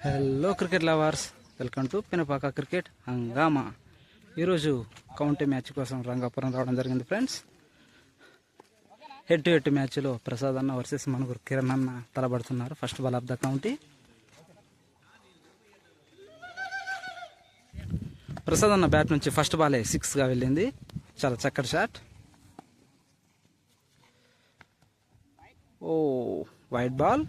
Hello cricket lovers, welcome to Pinapaka cricket హంగామా. ఈరోజు county match కోసం రంగాపురం రావడం జరిగింది ఫ్రెండ్స్. హెడ్ టు హెడ్ మ్యాచ్లో ప్రసాద్ అన్న వర్సెస్ మనుగురు కిరణ్ అన్న తలబడుతున్నారు. First ball of the county. Prasad అన్న బ్యాట్ నుంచి ఫస్ట్ బాలే 6గా వెళ్ళింది. చాలా చక్కటి షాట్. ఓ వైట్ బాల్.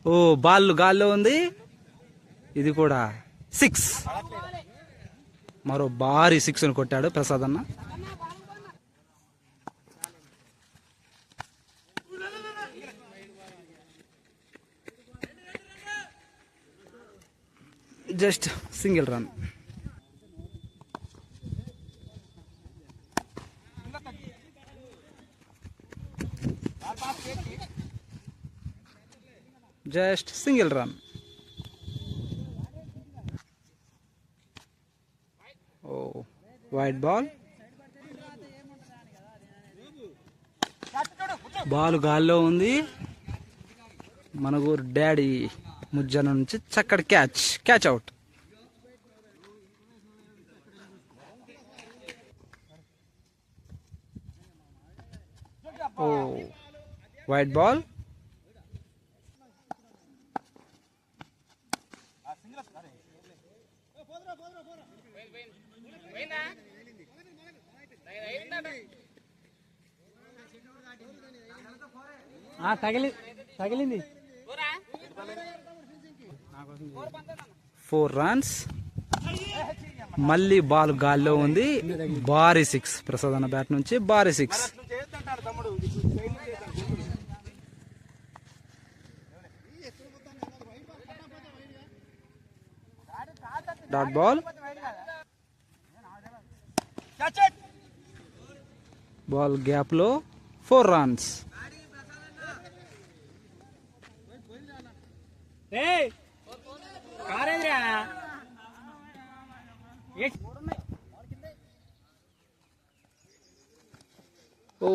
ఓ బాల్ గాల్లో ఉంది. ఇది కూడా 6. మరో భారీ 6 కొట్టాడు ప్రసాద్ అన్న. Just single run. Just single run. ఓ వైట్ బాల్. బాల్ గాల్లో ఉంది. మనుగూరు డాడీ ముజ్జన నుంచి చక్కటి క్యాచ్ అవుట్. ఓ వైట్ బాల్. తగిలింది 4 runs. మళ్ళీ బాల్ గాల్లో ఉంది. భారీ 6 ప్రసాద్ అన్న బ్యాట్ నుంచి. భారీ 6. Dot ball. బాల్ గ్యాప్ లో 4 runs. ఓ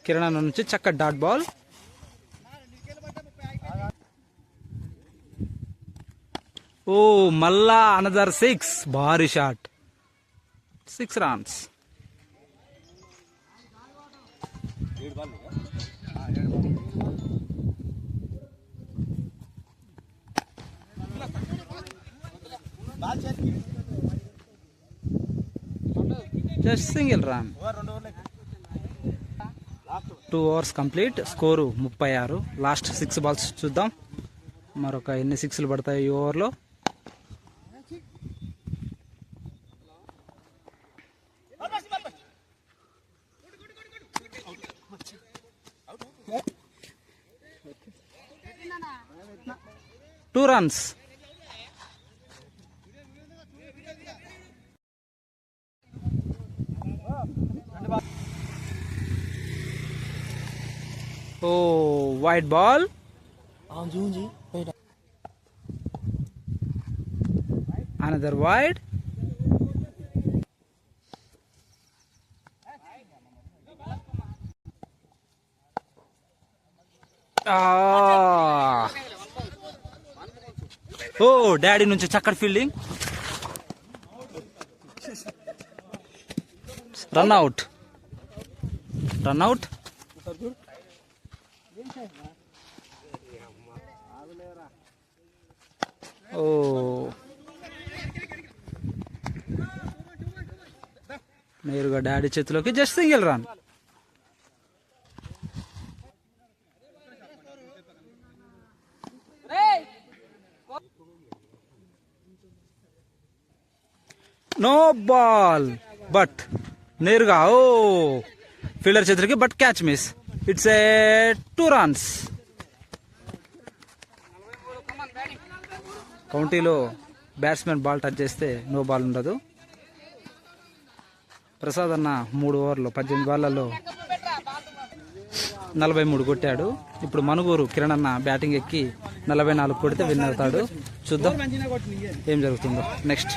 కిరణ్ నుంచి చక్క డాట్ బాల్. ఓ మళ్ళా అనదర్ 6. భారీ shot. 6 runs. Just single run. 2 overs complete. Score 36. Last 6 balls చూద్దాం. మరొక ఎన్ని 6లు పడతాయి ఈ ఓవర్లో. Two runs. ఓ వైట్ బాల్. Another wide. ఓ డాడీ నుంచి చక్కటి ఫీల్డింగ్. రన్అట్. ఓ నేరుగా డాడీ చేతిలోకి. Just single run. No ball but నేరుగా ఓ ఫీల్డర్ చేతులకి. But catch miss. It's a 2 runs. కౌంటీలో బ్యాట్స్మెన్ బాల్ టచ్ చేస్తే నో బాల్ ఉండదు. ప్రసాద్ అన్న 3 ఓవర్లో 18 బాళ్లలో 43 కొట్టాడు. ఇప్పుడు మనుగూరు కిరణ్ అన్న బ్యాటింగ్ ఎక్కి 44 కొడితే విన్ అవుతాడు. చూద్దాం ఏం జరుగుతుందో నెక్స్ట్.